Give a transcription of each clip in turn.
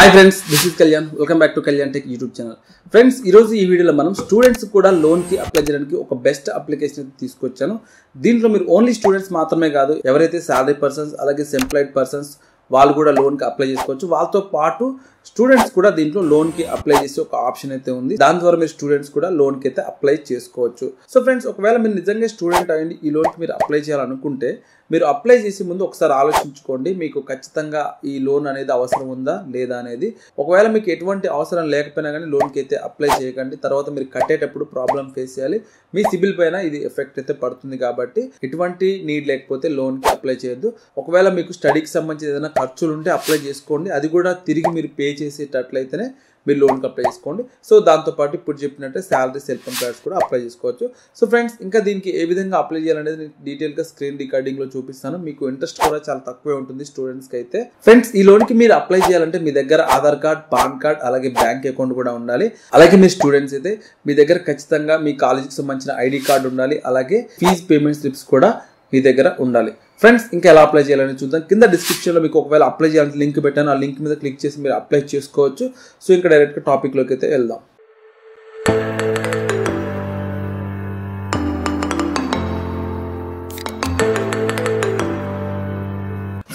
Hi friends, this is Kalyan. Welcome back to Kalyan Tech YouTube channel. Friends, ఈ వీడియోలో మనం students కూడా loan కి అప్లై చేయడానికి ఒక బెస్ట్ అప్లికేషన్ తీసుకొచ్చాను. దీంట్లో మీరు ఓన్లీ స్టూడెంట్స్ మాత్రమే కాదు, ఎవరైతే సాలరీ పర్సన్స్ అలాగే ఎంప్లాయిడ్ పర్సన్స్ వాళ్ళు కూడా లోన్ కి అప్లై చేసుకోవచ్చు. వాళ్ళతో పాటు స్టూడెంట్స్ కూడా దీంట్లో లోన్ కి అప్లై చేసే ఒక ఆప్షన్ అయితే ఉంది. దాని ద్వారా మీరు స్టూడెంట్స్ కూడా లోన్ కి అయితే అప్లై చేసుకోవచ్చు. సో ఫ్రెండ్స్, ఒకవేళ మీరు నిజంగా స్టూడెంట్ అయ్యండి ఈ లోన్ కి మీరు అప్లై చేయాలనుకుంటే మీరు అప్లై చేసే ముందు ఒకసారి ఆలోచించుకోండి, మీకు ఖచ్చితంగా ఈ లోన్ అనేది అవసరం ఉందా లేదా అనేది. ఒకవేళ మీకు ఎటువంటి అవసరం లేకపోయినా కానీ లోన్కి అయితే అప్లై చేయకండి. తర్వాత మీరు కట్టేటప్పుడు ప్రాబ్లం ఫేస్ చేయాలి. మీ సిబిల్ పైన ఇది ఎఫెక్ట్ అయితే పడుతుంది కాబట్టి ఎటువంటి నీడ్ లేకపోతే లోన్కి అప్లై చేయొద్దు. ఒకవేళ మీకు స్టడీకి సంబంధించి ఏదైనా ఖర్చులు ఉంటే అప్లై చేసుకోండి. అది కూడా తిరిగి మీరు పే చేసేటట్లయితేనే మీరు లోన్కి అప్లై చేసుకోండి. సో దాంతోపాటు ఇప్పుడు చెప్పినట్టే శాలరీ సెల్ఫ్ ఎంప్లాయర్స్ కూడా అప్లై చేసుకోవచ్చు. సో ఫ్రెండ్స్, ఇంకా దీనికి ఏ విధంగా అప్లై చేయాలనేది నేను డీటెయిల్గా స్క్రీన్ రికార్డింగ్లో చూపిస్తాను. మీకు ఇంట్రెస్ట్ కూడా చాలా తక్కువే ఉంటుంది స్టూడెంట్స్కి అయితే. ఫ్రెండ్స్, ఈ లోన్కి మీరు అప్లై చేయాలంటే మీ దగ్గర ఆధార్ కార్డ్, పాన్ కార్డ్ అలాగే బ్యాంక్ అకౌంట్ కూడా ఉండాలి. అలాగే మీ స్టూడెంట్స్ అయితే మీ దగ్గర ఖచ్చితంగా మీ కాలేజీకి సంబంధించిన ఐడి కార్డు ఉండాలి. అలాగే ఫీజ్ పేమెంట్ స్లిప్స్ కూడా మీ దగ్గర ఉండాలి. ఫ్రెండ్స్, ఇంకా ఎలా అప్లై చేయాలని చూద్దాం. కింద డిస్క్రిప్షన్లో మీకు ఒకవేళ అప్లై చేయాలంటే లింక్ పెట్టాను. ఆ లింక్ మీద క్లిక్ చేసి మీరు అప్లై చేసుకోవచ్చు. సో ఇంకా డైరెక్ట్గా టాపిక్లోకి అయితే వెళ్దాం.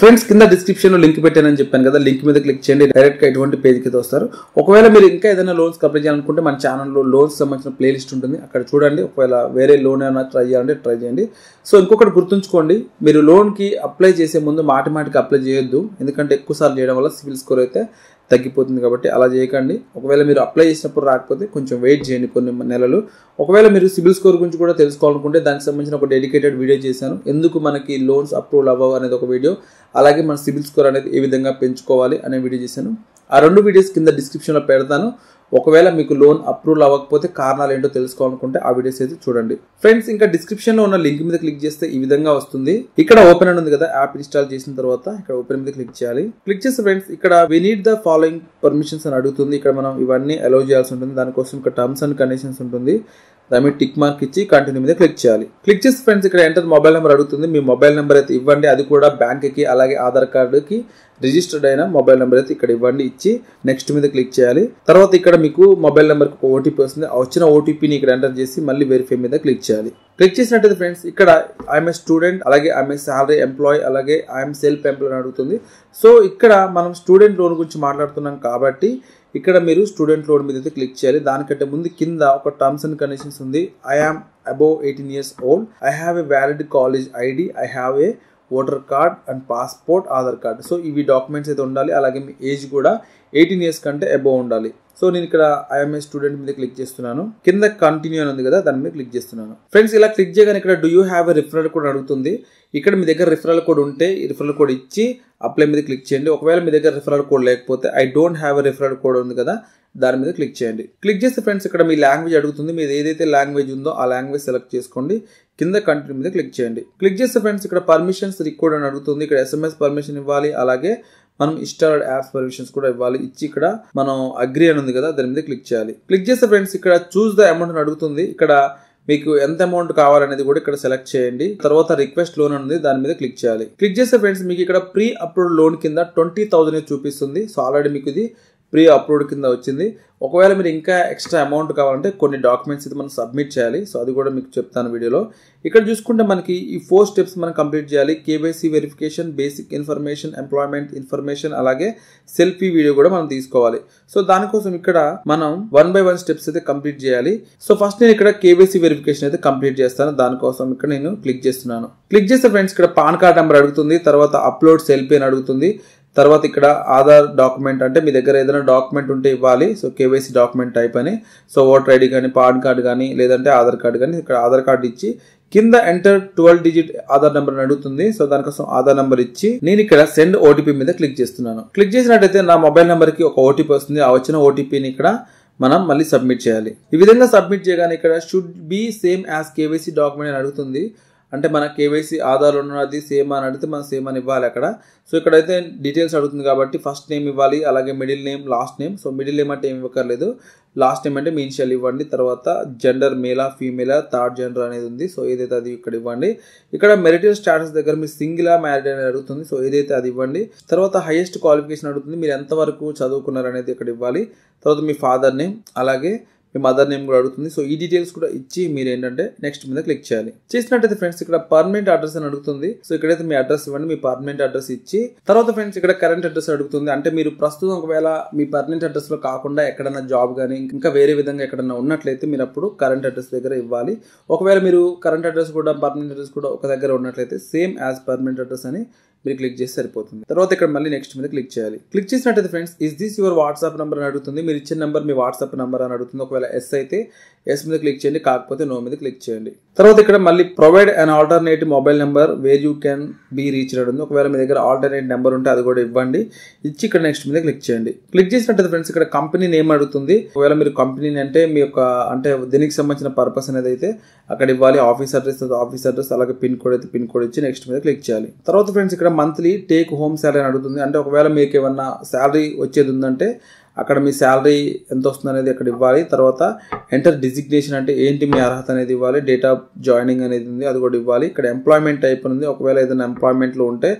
ఫ్రెండ్స్, కింద డిస్క్రిప్షన్లో లింక్ పెట్టానని చెప్పాను కదా, లింక్ మీద క్లిక్ చేయండి. డైరెక్ట్గా ఎటువంటి పేజ్కి అయితే వస్తారు. ఒకవేళ మీరు ఇంకా ఏదైనా లోన్స్ అప్లై చేయాలనుకుంటే మన ఛానల్లో లోన్స్ సంబంధించిన ప్లేలిస్ట్ ఉంటుంది, అక్కడ చూడండి. ఒకవేళ వేరే లోన్ ఏమైనా ట్రై చేయాలంటే ట్రై చేయండి. సో ఇంకొకటి గుర్తుంచుకోండి, మీరు లోన్కి అప్లై చేసే ముందు మాటిమాటికి అప్లై చేయొద్దు. ఎందుకంటే ఎక్కువసార్లు చేయడం వల్ల సిబిల్ స్కోర్ అయితే తగ్గిపోతుంది కాబట్టి అలా చేయకండి. ఒకవేళ మీరు అప్లై చేసినప్పుడు రాకపోతే కొంచెం వెయిట్ చేయండి కొన్ని నెలలు. ఒకవేళ మీరు సిబిల్ స్కోర్ గురించి కూడా తెలుసుకోవాలనుకుంటే దానికి సంబంధించిన ఒక డెడికేటెడ్ వీడియో చేశాను. ఎందుకు మనకి లోన్స్ అప్రూవల్ అవ్వవు అనేది ఒక వీడియో, అలాగే మన సిబిల్ స్కోర్ అనేది ఏ విధంగా పెంచుకోవాలి అనే వీడియో చేశాను. ఆ రెండు వీడియోస్ కింద డిస్క్రిప్షన్లో పెడతాను. ఒకవేళ మీకు లోన్ అప్రూవల్ అవ్వకపోతే కారణాలు ఏంటో తెలుసుకోవాలనుకుంటే ఆ వీడియోస్ అయితే చూడండి. ఫ్రెండ్స్, ఇంకా డిస్క్రిప్షన్లో ఉన్న లింక్ మీద క్లిక్ చేస్తే ఈ విధంగా వస్తుంది. ఇక్కడ ఓపెన్ అని ఉంది కదా, యాప్ ఇన్స్టాల్ చేసిన తర్వాత ఇక్కడ ఓపెన్ మీద క్లిక్ చేయాలి. క్లిక్ చేస్తే ఫ్రెండ్స్, ఇక్కడ we need the following permissions అని అడుగుతుంది. ఇక్కడ మనం ఇవన్నీ అలౌ చేయాల్సి ఉంటుంది. దానికోసం ఇక్కడ టర్మ్స్ అండ్ కండిషన్స్ ఉంటుంది. దాని మీద టిక్ మార్క్ ఇచ్చి కంటిన్యూ మీద క్లిక్ చేయాలి. క్లిక్ చేస్తే ఫ్రెండ్స్, ఇక్కడ ఎంటర్ మొబైల్ నెంబర్ అడుగుతుంది. మీ మొబైల్ నెంబర్ అయితే ఇవ్వండి. అది కూడా బ్యాంక్కి అలాగే ఆధార్ కార్డుకి రిజిస్టర్డ్ అయిన మొబైల్ నెంబర్ అయితే ఇక్కడ ఇవ్వండి. ఇచ్చి నెక్స్ట్ మీద క్లిక్ చేయాలి. తర్వాత ఇక్కడ మీకు మొబైల్ నెంబర్కి ఒక ఓటీపీ వస్తుంది. ఆ వచ్చిన ఓటీపీని ఇక్కడ ఎంటర్ చేసి మళ్ళీ వెరిఫై మీద క్లిక్ చేయాలి. క్లిక్ చేసినట్టయితే ఫ్రెండ్స్, ఇక్కడ ఐఎమ్ ఏ స్టూడెంట్ అలాగే ఐఎమ్ ఏ సాలరీ ఎంప్లాయ్ అలాగే ఐఎమ్ సెల్ఫ్ ఎంప్లాయ్ అని అడుగుతుంది. సో ఇక్కడ మనం స్టూడెంట్ లోన్ గురించి మాట్లాడుతున్నాం కాబట్టి ఇక్కడ మీరు స్టూడెంట్ లోన్ మీద అయితే క్లిక్ చేయాలి. దానికంటే ముందు కింద ఒక టర్మ్స్ అండ్ కండిషన్స్ ఉంది. I am above 18 years old, I have a valid college ID, I have a voter card and passport, Aadhaar card. So ఇవి డాక్యుమెంట్స్ అయితే ఉండాలి. అలాగే మీ ఏజ్ కూడా 18 years కంటే అబోవ్ ఉండాలి. సో నేను ఇక్కడ ఐఎమ్ ఏ స్టూడెంట్ మీద క్లిక్ చేస్తున్నాను. కింద కంటిన్యూ అని ఉంది కదా, దాని మీద క్లిక్ చేస్తున్నాను. ఫ్రెండ్స్, ఇలా క్లిక్ చేయగానే ఇక్కడ do you have a referral code అడుగుతుంది. ఇక్కడ మీ దగ్గర రిఫరల్ కోడ్ ఉంటే ఈ రిఫరల్ కోడ్ ఇచ్చి అప్లై మీద క్లిక్ చేయండి. ఒకవేళ మీ దగ్గర రిఫరల్ కోడ్ లేకపోతే I don't have a referral code ఉంది కదా, దాని మీద క్లిక్ చేయండి. క్లిక్ చేస్తే ఫ్రెండ్స్, ఇక్కడ మీ లాంగ్వేజ్ అడుగుతుంది. మీరు ఏదైతే లాంగ్వేజ్ ఉందో ఆ లాంగ్వేజ్ సెలెక్ట్ చేసుకోండి. కింద కంటిన్యూ మీద క్లిక్ చేయండి. క్లిక్ చేస్తే ఫ్రెండ్స్, ఇక్కడ పర్మిషన్స్ రికార్డ్ అని అడుగుతుంది. ఇక్కడ SMS పర్మిషన్ ఇవ్వాలి. అలాగే మనం ఇన్స్టాల్డ్ యాప్స్ పర్మిషన్స్ కూడా ఇవ్వాలి. ఇచ్చి ఇక్కడ మనం అగ్రీ అని ఉంది కదా, దాని మీద క్లిక్ చేయాలి. క్లిక్ చేస్తే ఫ్రెండ్స్, ఇక్కడ చూస్ ద అమౌంట్ అని అడుగుతుంది. ఇక్కడ మీకు ఎంత అమౌంట్ కావాలనేది కూడా ఇక్కడ సెలెక్ట్ చేయండి. తర్వాత రిక్వెస్ట్ లోన్ ఉంది, దాని మీద క్లిక్ చేయాలి. క్లిక్ చేస్తే ఫ్రెండ్స్, మీకు ఇక్కడ ప్రీ అప్రూవ్డ్ లోన్ కింద 20,000 చూపిస్తుంది. సో ఆల్రెడీ మీకు ఇది ప్రీ అప్రూవ్డ్ కింద వచ్చింది. ఒకవేళ మీరు ఇంకా ఎక్స్ట్రా అమౌంట్ కావాలంటే కొన్ని డాక్యుమెంట్స్ ఇది మనం సబ్మిట్ చేయాలి. సో అది కూడా మీకు చెప్తాను వీడియోలో. ఇక్కడ చూసుకుంటే మనకి ఈ 4 steps మనం కంప్లీట్ చేయాలి. KYC verification, basic information, employment information, అలాగే సెల్ఫీ వీడియో కూడా మనం తీసుకోవాలి. సో దానికోసం ఇక్కడ మనం 1 by 1 స్టెప్స్ అయితే కంప్లీట్ చేయాలి. సో ఫస్ట్ నేను ఇక్కడ కేవైసీ వెరిఫికేషన్ అయితే కంప్లీట్ చేస్తాను. దానికోసం ఇక్కడ నేను క్లిక్ చేస్తున్నాను. క్లిక్ చేస్తే ఫ్రెండ్స్, ఇక్కడ పాన్ కార్డ్ నెంబర్ అడుగుతుంది. తర్వాత అప్లోడ్ సెల్ఫీ అని అడుగుతుంది. తర్వాత ఇక్కడ ఆధార్ డాక్యుమెంట్, అంటే మీ దగ్గర ఏదైనా డాక్యుమెంట్ ఉంటే ఇవ్వాలి. సో కేవైసీ డాక్యుమెంట్ టైప్ అని. సో ఓటర్ ఐడి కానీ, పాన్ కార్డు కానీ, లేదంటే ఆధార్ కార్డు కానీ, ఇక్కడ ఆధార్ కార్డు ఇచ్చి కింద ఎంటర్ 12 digit ఆధార్ నెంబర్ అని అడుగుతుంది. సో దానికోసం ఆధార్ నెంబర్ ఇచ్చి నేను ఇక్కడ సెండ్ ఓటీపీ మీద క్లిక్ చేస్తున్నాను. క్లిక్ చేసినట్టయితే నా మొబైల్ నెంబర్కి ఒక ఓటీపీ వస్తుంది. ఆ వచ్చిన ఓటీపీని ఇక్కడ మనం మళ్ళీ సబ్మిట్ చేయాలి. ఈ విధంగా సబ్మిట్ చేయగానే ఇక్కడ should be same as KYC document అని అడుగుతుంది. అంటే మన కేవైసీ ఆధార్ ఉన్నది సేమ్ అని అడిగితే మనం సేమ్ అని ఇవ్వాలి అక్కడ. సో ఇక్కడైతే డీటెయిల్స్ అడుగుతుంది కాబట్టి ఫస్ట్ నేమ్ ఇవ్వాలి, అలాగే middle name, last name. So middle name అంటే ఏమి ఇవ్వక్కర్లేదు, లాస్ట్ నేమ్ అంటే మీ ఇనిషియల్ ఇవ్వండి. తర్వాత జెండర్ మేలా ఫీమేలా, థర్డ్ జెండర్ అనేది ఉంది. సో ఏదైతే అది ఇక్కడ ఇవ్వండి. ఇక్కడ మెరిటల్ స్టాటస్ దగ్గర మీరు సింగిలా మ్యారీడ్ అనేది అడుగుతుంది. సో ఏదైతే అది ఇవ్వండి. తర్వాత హైయెస్ట్ క్వాలిఫికేషన్ అడుగుతుంది, మీరు ఎంతవరకు చదువుకున్నారు అనేది ఇక్కడ ఇవ్వాలి. తర్వాత మీ ఫాదర్ నేమ్, అలాగే మీ మదర్ నేమ్ కూడా అడుగుతుంది. సో ఈ డీటెయిల్స్ కూడా ఇచ్చి మీరు ఏంటంటే నెక్స్ట్ మీద క్లిక్ చేయాలి. చేసినట్టయితే ఫ్రెండ్స్ ఇక్కడ పర్మనెంట్ అడ్రస్ అని అడుగుతుంది. సో ఇక్కడైతే మీ అడ్రస్ ఇవ్వండి, మీ పర్మనెంట్ అడ్రస్ ఇచ్చి తర్వాత ఫ్రెండ్స్ ఇక్కడ కరెంట్ అడ్రస్ అడుగుతుంది. అంటే మీరు ప్రస్తుతం ఒకవేళ మీ పర్మనెంట్ అడ్రస్ లో కాకుండా ఎక్కడన్నా జాబ్ కానీ ఇంకా వేరే విధంగా ఎక్కడన్నా ఉన్నట్లయితే మీరు అప్పుడు కరెంట్ అడ్రస్ దగ్గర ఇవ్వాలి. ఒకవేళ మీరు కరెంట్ అడ్రస్ కూడా పర్మనెంట్ అడ్రస్ కూడా ఒక దగ్గర ఉన్నట్లయితే సేమ్ యాజ్ పర్మనెంట్ అడ్రస్ అని మీరు క్లిక్ చేసి సరిపోతుంది. తర్వాత ఇక్కడ మళ్ళీ నెక్స్ట్ మీద క్లిక్ చేయాలి. క్లిక్ చేసినట్టయితే friends is this your WhatsApp number అని అడుగుతుంది. మీరు ఇచ్చిన నెంబర్ మీ వాట్సాప్ నెంబర్ అని అడుగుతుంది. ఒకవేళ ఎస్ అయితే ఎస్ మీద క్లిక్ చేయండి, కాకపోతే నో మీద క్లిక్ చేయండి. తర్వాత ఇక్కడ మళ్ళీ provide an alternative mobile number where you can be reach ఉంది. ఒకవేళ మీ దగ్గర ఆల్టర్నేట్ నెంబర్ ఉంటే అది కూడా ఇవ్వండి, ఇచ్చి ఇక్కడ నెక్స్ట్ మీద క్లిక్ చేయండి. క్లిక్ చేసినట్టయితే ఫ్రెండ్స్ ఇక్కడ కంపెనీ నేమ్ అడుగుతుంది. ఒకవేళ మీరు కంపెనీ అంటే మీ యొక్క అంటే దీనికి సంబంధించిన పర్పస్ అనేది అయితే అక్కడ ఇవ్వాలి. ఆఫీస్ అడ్రస్ అలాగే పిన్ కోడ్ అయితే పిన్ కోడ్ ఇచ్చి నెక్స్ట్ మీద క్లిక్ చేయాలి. తర్వాత ఫ్రెండ్స్ ఇక్కడ మంత్లీ టేక్ హోమ్ శాలరీ అని అడుగుతుంది. అంటే ఒకవేళ మీకు ఏమన్నా శాలరీ వచ్చేది ఉందంటే అక్కడ మీ శాలరీ ఎంత వస్తుంది అనేది అక్కడ ఇవ్వాలి. తర్వాత ఎంటర్ డిజిగ్నేషన్ అంటే ఏంటి మీ అర్హత అనేది ఇవ్వాలి. డేట్ ఆఫ్ జాయినింగ్ అనేది ఉంది, అది కూడా ఇవ్వాలి. ఇక్కడ ఎంప్లాయ్మెంట్ టైప్ ఉంది, ఒకవేళ ఏదైనా ఎంప్లాయ్మెంట్లో ఉంటే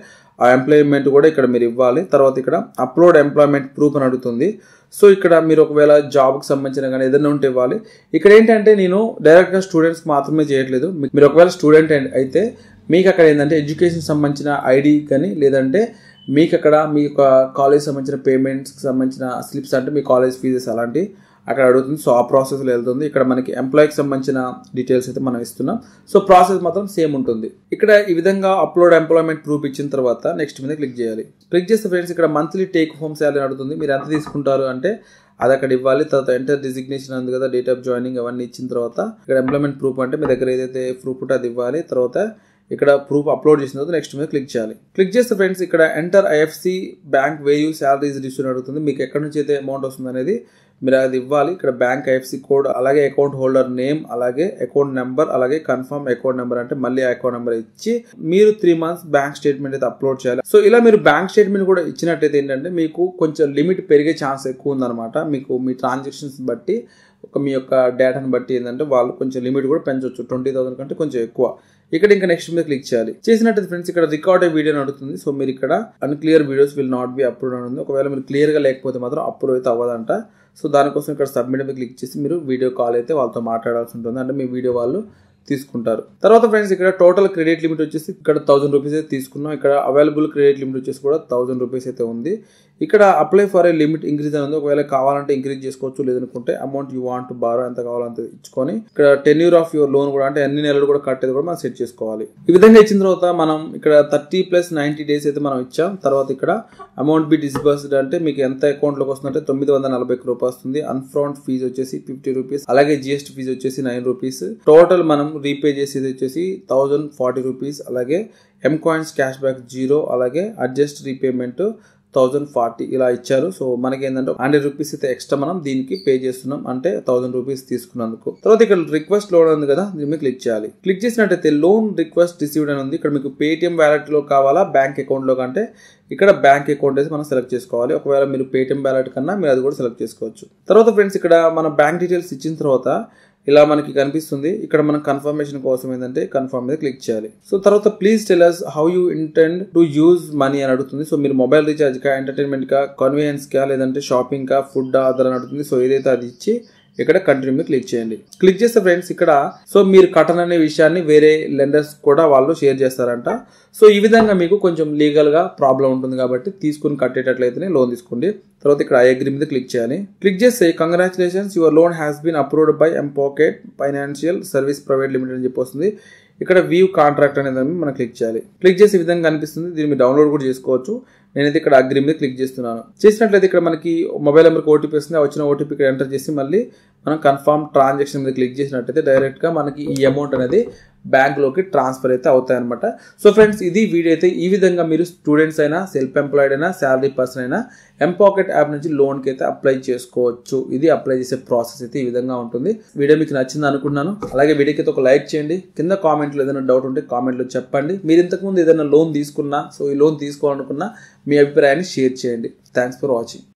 ఆ ఎంప్లాయ్మెంట్ కూడా ఇక్కడ మీరు ఇవ్వాలి. తర్వాత ఇక్కడ అప్లోడ్ ఎంప్లాయ్మెంట్ ప్రూఫ్ అని అడుగుతుంది. సో ఇక్కడ మీరు ఒకవేళ జాబ్కి సంబంధించిన కానీ ఏదైనా ఉంటే ఇవ్వాలి. ఇక్కడ ఏంటంటే నేను డైరెక్ట్గా స్టూడెంట్స్కి మాత్రమే చేయట్లేదు. మీరు ఒకవేళ స్టూడెంట్ అయితే మీకు అక్కడ ఏంటంటే ఎడ్యుకేషన్ సంబంధించిన ఐడి కానీ లేదంటే మీకు అక్కడ మీ యొక్క కాలేజ్ సంబంధించిన పేమెంట్స్కి సంబంధించిన స్లిప్స్ అంటే మీ కాలేజ్ ఫీజెస్ అలాంటి అక్కడ అడుగుతుంది. సో ఆ ప్రాసెస్లో వెళ్తుంది. ఇక్కడ మనకి ఎంప్లాయీకి సంబంధించిన డీటెయిల్స్ అయితే మనం ఇస్తున్నాం. సో ప్రాసెస్ మాత్రం సేమ్ ఉంటుంది. ఇక్కడ ఈ విధంగా అప్లోడ్ ఎంప్లాయ్మెంట్ ప్రూఫ్ ఇచ్చిన తర్వాత నెక్స్ట్ మీద క్లిక్ చేయాలి. క్లిక్ చేస్తే ఫ్రెండ్స్ ఇక్కడ మంత్లీ టేక్ హోమ్ శాలరీ అడుగుతుంది. మీరు ఎంత తీసుకుంటారు అంటే అది అక్కడ ఇవ్వాలి. తర్వాత ఎంటర్ డిజిగ్నేషన్ ఉంది కదా, డేట్ ఆఫ్ జాయినింగ్ అవన్నీ ఇచ్చిన తర్వాత ఇక్కడ ఎంప్లాయ్మెంట్ ప్రూఫ్ అంటే మీ దగ్గర ఏదైతే ప్రూఫ్ ఉంటే అది ఇవ్వాలి. తర్వాత ఇక్కడ ప్రూఫ్ అప్లోడ్ చేసిన తర్వాత నెక్స్ట్ మీద క్లిక్ చేయాలి. క్లిక్ చేస్తే ఫ్రెండ్స్ ఇక్కడ enter IFC bank way you salary is received అడుగుతుంది. మీకు ఎక్కడి నుంచి అయితే అమౌంట్ వస్తుంది అనేది మీరు అది ఇవ్వాలి. ఇక్కడ బ్యాంక్ ఐఎఫ్సి కోడ్, అలాగే అకౌంట్ హోల్డర్ నేమ్, అలాగే అకౌంట్ నెంబర్, అలాగే కన్ఫర్మ్ అకౌంట్ నెంబర్ అంటే మళ్ళీ అకౌంట్ నెంబర్ ఇచ్చి మీరు 3 months బ్యాంక్ స్టేట్మెంట్ అయితే అప్లోడ్ చేయాలి. సో ఇలా మీరు బ్యాంక్ స్టేట్మెంట్ కూడా ఇచ్చినట్టయితే ఏంటంటే మీకు కొంచెం లిమిట్ పెరిగే ఛాన్స్ ఎక్కువ ఉందన్నమాట. మీకు మీ ట్రాన్సాక్షన్స్ బట్టి మీ యొక్క డేటాను బట్టి ఏంటంటే వాళ్ళు కొంచెం లిమిట్ కూడా పెంచవచ్చు. 20,000 కంటే కొంచెం ఎక్కువ. ఇక్కడ ఇంకా నెక్స్ట్ మీద క్లిక్ చేయాలి. చేసినట్టు ఫ్రెండ్స్ ఇక్కడ రికార్డ్ వీడియో అడుగుతుంది. సో మీరు ఇక్కడ unclear videos will not be upload అని ఉంది. ఒకవేళ మీరు క్లియర్గా లేకపోతే మాత్రం అప్రూవ్ అయితే అవ్వదంట. సో దానికోసం ఇక్కడ సబ్మిట్ మీద క్లిక్ చేసి మీరు వీడియో కాల్ అయితే వాళ్ళతో మాట్లాడాల్సి ఉంటుంది. అంటే మీ వీడియో వాళ్ళు తీసుకుంటారు. తర్వాత ఫ్రెండ్స్ ఇక్కడ టోటల్ క్రెడిట్ లిమిట్ వచ్చేసి ఇక్కడ 1000 రూపీస్ అయితే తీసుకున్నాం. ఇక్కడ అవైలబుల్ క్రెడిట్ లిమిట్ వచ్చేసి కూడా 1000 రూపీస్ అయితే ఉంది. ఇక్కడ apply for a limit increase అని ఉంది. ఒకవేళ కావాలంటే ఇంక్రీజ్ చేసుకోవచ్చు, లేదనుకుంటే amount you want to borrow ఎంత కావాలంత ఇచ్చుకొని ఇక్కడ టెన్యూర్ ఆఫ్ యువర్ లోన్ కూడా అంటే అన్ని నెలలు కూడా కట్టేది కూడా మనం సెట్ చేసుకోవాలి. ఈ విధంగా ఇచ్చిన తర్వాత మనం ఇక్కడ 30 + 90 days అయితే మనం ఇచ్చాం. తర్వాత ఇక్కడ అమౌంట్ బి డిస్బర్స్డ్ అంటే మీకు ఎంత అకౌంట్ లోకి వస్తుందంటే 941 రూపాయలు వస్తుంది. అన్ఫ్రంట్ ఫీజు వచ్చేసి 50 రూపీస్, అలాగే జిఎస్టీ ఫీజు వచ్చేసి 9 రూపీస్. టోటల్ మనం రీపే చేసేది వచ్చేసి 1040 రూపీస్, అలాగే ఎం కాయిన్స్ క్యాష్ బ్యాక్ 0, అలాగే అడ్జస్ట్ రీపేమెంట్ 1040 ఇలా ఇచ్చారు. సో మనకి ఏంటంటే 100 రూపీస్ అయితే ఎక్స్ట్రా మనం దీనికి పే చేస్తున్నాం, అంటే 1000 రూపీస్ తీసుకున్నందుకు. తర్వాత ఇక్కడ రిక్వెస్ట్ లోన్ ఉంది కదా, దీని మీద క్లిక్ చేయాలి. క్లిక్ చేసినట్టయితే లోన్ రిక్వెస్ట్ రిసీవ్డ్ అని ఉంది. ఇక్కడ మీకు పేటిఎం వ్యాలెట్ లో కావాలా బ్యాంక్ అకౌంట్ లో కంటే ఇక్కడ బ్యాంక్ అకౌంట్ అయితే మనం సెలెక్ట్ చేసుకోవాలి. ఒకవేళ మీరు పేటిఎం వ్యాలెట్ కన్నా మీరు అది కూడా సెలెక్ట్ చేసుకోవచ్చు. తర్వాత ఫ్రెండ్స్ ఇక్కడ మన బ్యాంక్ డీటెయిల్స్ ఇచ్చిన తర్వాత ఇలా మనకి కనిపిస్తుంది. ఇక్కడ మనం కన్ఫర్మేషన్ కోసం ఏంటంటే కన్ఫర్మ్ మీద క్లిక్ చేయాలి. సో తర్వాత please tell us how you intend to use money అని అడుగుతుంది. సో మీరు మొబైల్ రీఛార్జ్ కా, ఎంటర్టైన్మెంట్ కా, కన్వీనియన్స్ కా, లేదంటే షాపింగ్ కా, ఫుడ్ అదర్ అని అడుగుతుంది. సో ఏదైతే అది ఇచ్చి ఇక్కడ కంటిన్యూ మీద క్లిక్ చేయండి. క్లిక్ చేస్తే ఫ్రెండ్స్ ఇక్కడ సో మీరు కట్టననే విషయాన్ని వేరే లెండర్స్ కూడా వాళ్ళు షేర్ చేస్తారంట. సో ఈ విధంగా మీకు కొంచెం లీగల్ గా ప్రాబ్లం ఉంటుంది కాబట్టి తీసుకుని కట్టేటట్లయితేనే లోన్ తీసుకోండి. తర్వాత ఇక్కడ ఐ అగ్రీ మీద క్లిక్ చేయాలి. క్లిక్ చేస్తే congratulations your loan has been approved by mPokket financial service private limited అని చెప్పి వస్తుంది. ఇక్కడ వ్యూ కాంట్రాక్ట్ అనేది మనం క్లిక్ చేయాలి. క్లిక్ చేసే విధంగా కనిపిస్తుంది. దీన్ని మీరు డౌన్లోడ్ కూడా చేసుకోవచ్చు. నేనైతే ఇక్కడ అగ్రీ మీద క్లిక్ చేస్తున్నాను. చేసినట్లయితే ఇక్కడ మనకి మొబైల్ నెంబర్కి ఓటీపీ వస్తుంది. ఆ వచ్చిన ఓటీపీ ఇక్కడ ఎంటర్ చేసి మళ్ళీ మనం కన్ఫర్మ్ ట్రాన్సాక్షన్ మీద క్లిక్ చేసినట్టయితే డైరెక్ట్ గా మనకి ఈ అమౌంట్ అనేది బ్యాంక్లోకి ట్రాన్స్ఫర్ అయితే అవుతాయి అనమాట. సో ఫ్రెండ్స్, ఇది వీడియో అయితే. ఈ విధంగా మీరు స్టూడెంట్స్ అయినా, సెల్ఫ్ ఎంప్లాయిడ్ అయినా, శాలరీ పర్సన్ అయినా ఎంపాకెట్ యాప్ నుంచి లోన్కి అయితే అప్లై చేసుకోవచ్చు. ఇది అప్లై చేసే ప్రాసెస్ అయితే ఈ విధంగా ఉంటుంది. వీడియో మీకు నచ్చింది అనుకుంటున్నాను. అలాగే వీడియోకి అయితే ఒక లైక్ చేయండి. కింద కామెంట్లో ఏదైనా డౌట్ ఉంటే కామెంట్లో చెప్పండి. మీరు ఇంతకుముందు ఏదైనా లోన్ తీసుకున్నా, సో ఈ లోన్ తీసుకోవాలనుకున్నా మీ అభిప్రాయాన్ని షేర్ చేయండి. Thanks for watching.